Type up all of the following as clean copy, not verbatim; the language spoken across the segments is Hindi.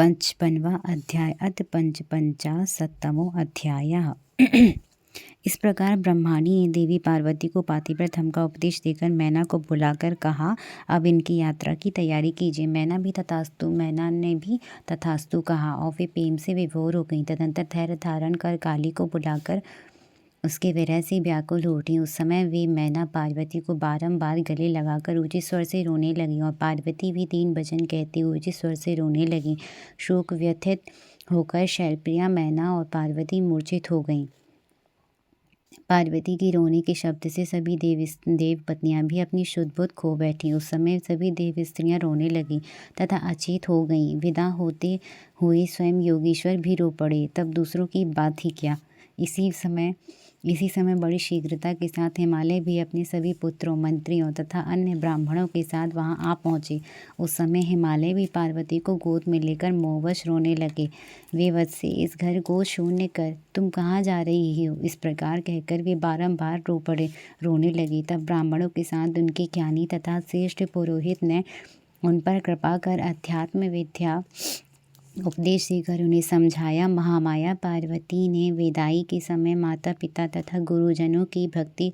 55वां अध्याय अथ पंचपंचाशत्तमो अध्यायः। इस प्रकार ब्रह्माणी ने देवी पार्वती को पातिव्रत का उपदेश देकर मैना को बुलाकर कहा, अब इनकी यात्रा की तैयारी कीजिए। मैना ने भी तथास्तु कहा और वे प्रेम से विभोर हो गईं। तदंतर धैर्य धारण कर काली को बुलाकर उसके विरह से व्याकुल हो उठी। उस समय वे मैना पार्वती को बारंबार गले लगाकर ऊंचे स्वर से रोने लगीं और पार्वती भी तीन भजन कहती हुई ऊंचे स्वर से रोने लगीं। शोक व्यथित होकर शैलप्रिया, मैना और पार्वती मूर्छित हो गईं। पार्वती की रोने के शब्द से सभी देव पत्नियां भी अपनी शुद्ध बुद्ध खो बैठी। उस समय सभी देव स्त्रियां रोने लगीं तथा अचेत हो गईं। विदा होते हुए स्वयं योगीश्वर भी रो पड़े। तब दूसरों की बात ही क्या। इसी समय बड़ी शीघ्रता के साथ हिमालय भी अपने सभी पुत्रों, मंत्रियों तथा अन्य ब्राह्मणों के साथ वहां आ पहुंचे। उस समय हिमालय भी पार्वती को गोद में लेकर मोहवश रोने लगे। वे वत्से, इस घर को शून्य कर तुम कहाँ जा रही हो? इस प्रकार कहकर वे बारंबार रोने लगी। तब ब्राह्मणों के साथ उनके ज्ञानी तथा श्रेष्ठ पुरोहित ने उन पर कृपा कर अध्यात्म विद्या उपदेश देकर उन्हें समझाया। महामाया पार्वती ने विदाई के समय माता पिता तथा गुरुजनों की भक्ति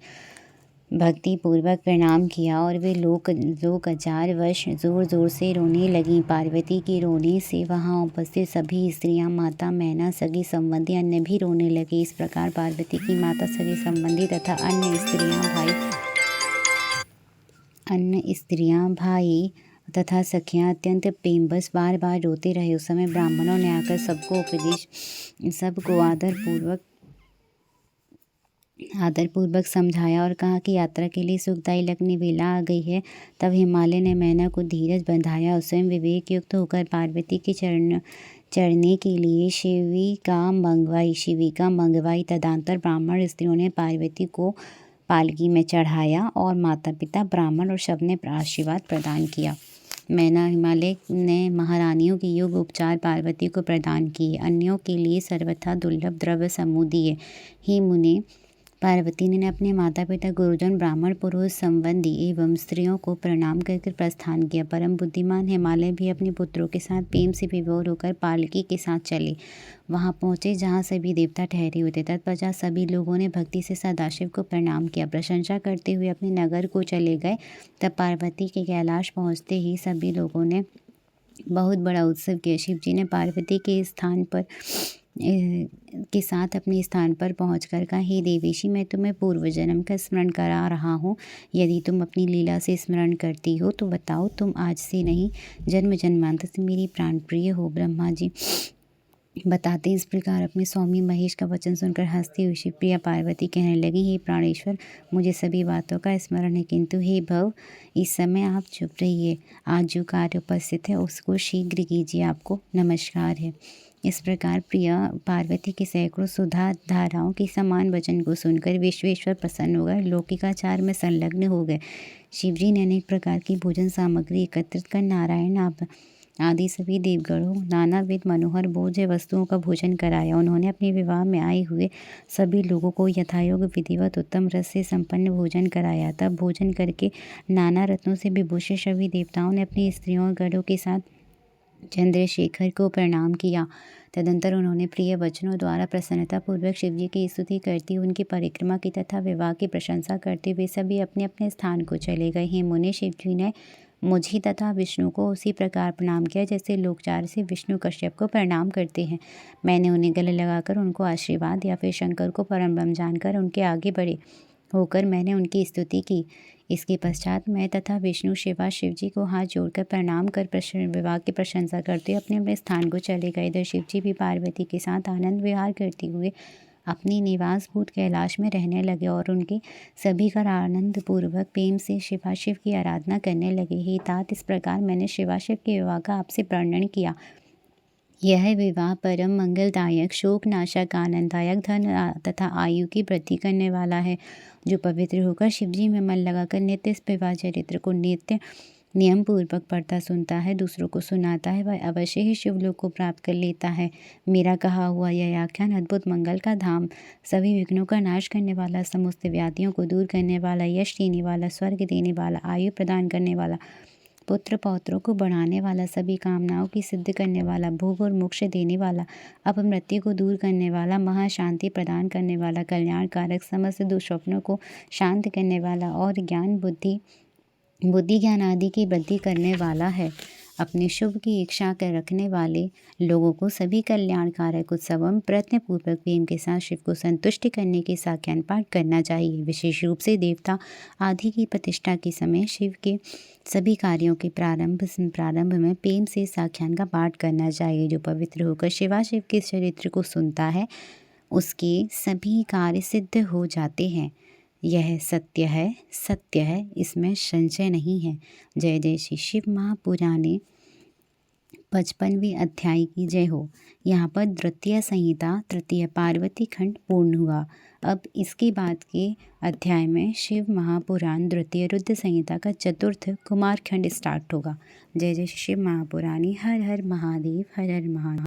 पूर्वक प्रणाम किया और वे लोक 1000 वर्ष जोर जोर से रोने लगीं। पार्वती के रोने से वहां उपस्थित सभी स्त्रियां, माता, मैना, सगी संबंधी अन्य भी रोने लगे। इस प्रकार पार्वती की माता, सगी संबंधी तथा अन्य स्त्रियां, भाई तथा सखियां अत्यंत प्रेमवश बार बार रोते रहे। उस समय ब्राह्मणों ने आकर सबको आदरपूर्वक समझाया और कहा कि यात्रा के लिए सुखदायी लगने वेला आ गई है। तब हिमालय ने मैना को धीरज बंधाया और स्वयं विवेक युक्त होकर पार्वती के चढ़ने के लिए शिविका मंगवाई। तदंतर ब्राह्मण स्त्रियों ने पार्वती को पालकी में चढ़ाया और माता पिता, ब्राह्मण और सब ने आशीर्वाद प्रदान किया। मैना हिमालय ने महारानियों के योग उपचार पार्वती को प्रदान किए। अन्यों के लिए सर्वथा दुर्लभ द्रव्य समूह दिए। हे मुने, पार्वती ने अपने माता पिता, गुरुजन, ब्राह्मण, पुरुष, संबंधी एवं स्त्रियों को प्रणाम करके प्रस्थान किया। परम बुद्धिमान हिमालय भी अपने पुत्रों के साथ प्रेम से विभोर होकर पालकी के साथ चले। वहां पहुंचे जहां सभी देवता ठहरे हुए थे। तत्पश्चात सभी लोगों ने भक्ति से सदाशिव को प्रणाम किया। प्रशंसा करते हुए अपने नगर को चले गए। तब पार्वती के कैलाश पहुंचते ही सभी लोगों ने बहुत बड़ा उत्सव किया। शिव जी ने पार्वती के साथ अपने स्थान पर पहुंचकर कहा, हे देवेशी, मैं तुम्हें पूर्व जन्म का स्मरण करा रहा हूँ। यदि तुम अपनी लीला से स्मरण करती हो तो बताओ। तुम आज से नहीं, जन्म जन्मांतर से मेरी प्राण प्रिय हो। ब्रह्मा जी बताते इस प्रकार अपने स्वामी महेश का वचन सुनकर हंसती हुई शिवप्रिया पार्वती कहने लगी, हे प्राणेश्वर, मुझे सभी बातों का स्मरण है, किंतु हे भव, इस समय आप चुप रहिए। आज जो कार्य उपस्थित है उसको शीघ्र कीजिए। आपको नमस्कार है। इस प्रकार प्रिया पार्वती के सैकड़ों सुधा धाराओं के समान वचन को सुनकर विश्वेश्वर प्रसन्न हो गए, लौकिकाचार में संलग्न हो गए। शिवजी ने अनेक प्रकार की भोजन सामग्री एकत्रित कर नारायण आदि सभी देवगणों नानाविध मनोहर भोज्य वस्तुओं का भोजन कराया। उन्होंने अपने विवाह में आए हुए सभी लोगों को यथायोग विधिवत उत्तम रस से संपन्न भोजन कराया। तब भोजन करके नाना रत्नों से विभूषित सभी देवताओं ने अपनी स्त्रियों और गणों के साथ चंद्रशेखर को प्रणाम किया। तदंतर उन्होंने प्रिय वचनों द्वारा प्रसन्नता पूर्वक शिवजी की स्तुति करती हुई उनकी परिक्रमा की तथा विवाह की प्रशंसा करते हुए सभी अपने अपने स्थान को चले गए। हे मुने, शिवजी ने मुझे तथा विष्णु को उसी प्रकार प्रणाम किया जैसे लोग चार से विष्णु कश्यप को प्रणाम करते हैं। मैंने उन्हें गले लगाकर उनको आशीर्वाद या फिर शंकर को परम ब्रह्म जानकर उनके आगे बड़े होकर मैंने उनकी स्तुति की। इसके पश्चात मैं तथा विष्णु शिवजी को हाथ जोड़कर प्रणाम कर विवाह की प्रशंसा करते हुए अपने अपने स्थान को चले गए। इधर शिवजी भी पार्वती के साथ आनंद विहार करते हुए अपनी निवासभूत कैलाश में रहने लगे और उनके सभी का आनंद पूर्वक प्रेम से शिवाशिव की आराधना करने लगे। हे तात, इस प्रकार मैंने शिवाशिव के विवाह का आपसे वर्णन किया। यह विवाह परम मंगलदायक, शोकनाशक, आनंददायक, धन तथा आयु की वृद्धि करने वाला है। जो पवित्र होकर शिवजी में मन लगाकर नित्य इस विवाह चरित्र को नित्य नियम पूर्वक पढ़ता सुनता है, दूसरों को सुनाता है, वह अवश्य ही शिवलोक को प्राप्त कर लेता है। मेरा कहा हुआ यह आख्यान अद्भुत मंगल का धाम, सभी विघ्नों का नाश करने वाला, समस्त व्याधियों को दूर करने वाला, यश देने वाला, स्वर्ग देने वाला, आयु प्रदान करने वाला, पुत्र पौत्रों को बढ़ाने वाला, सभी कामनाओं की सिद्ध करने वाला, भोग और मोक्ष देने वाला, अपमृत्यु को दूर करने वाला, महाशांति प्रदान करने वाला, कल्याणकारक, समस्त दुष्स्वप्नों को शांत करने वाला और ज्ञान बुद्धि ज्ञान आदि की वृद्धि करने वाला है। अपने शुभ की इच्छा कर रखने वाले लोगों को सभी कल्याणकारक उत्सवों प्रयत्नपूर्वक प्रेम के साथ शिव को संतुष्ट करने के साख्यान पाठ करना चाहिए। विशेष रूप से देवता आदि की प्रतिष्ठा के समय शिव के सभी कार्यों के प्रारंभ में प्रेम से साख्यान का पाठ करना चाहिए। जो पवित्र होकर शिवाशिव के चरित्र को सुनता है उसके सभी कार्य सिद्ध हो जाते हैं। यह सत्य है, इसमें संशय नहीं है। जय जय श्री शिव महापुराणे 55वें अध्याय की जय हो। यहाँ पर द्वितीय संहिता तृतीय पार्वती खंड पूर्ण हुआ। अब इसके बाद के अध्याय में शिव महापुराण द्वितीय रुद्र संहिता का चतुर्थ कुमार खंड स्टार्ट होगा। जय जय श्री शिव महापुराणे। हर हर महादेव, हर हर महादेव।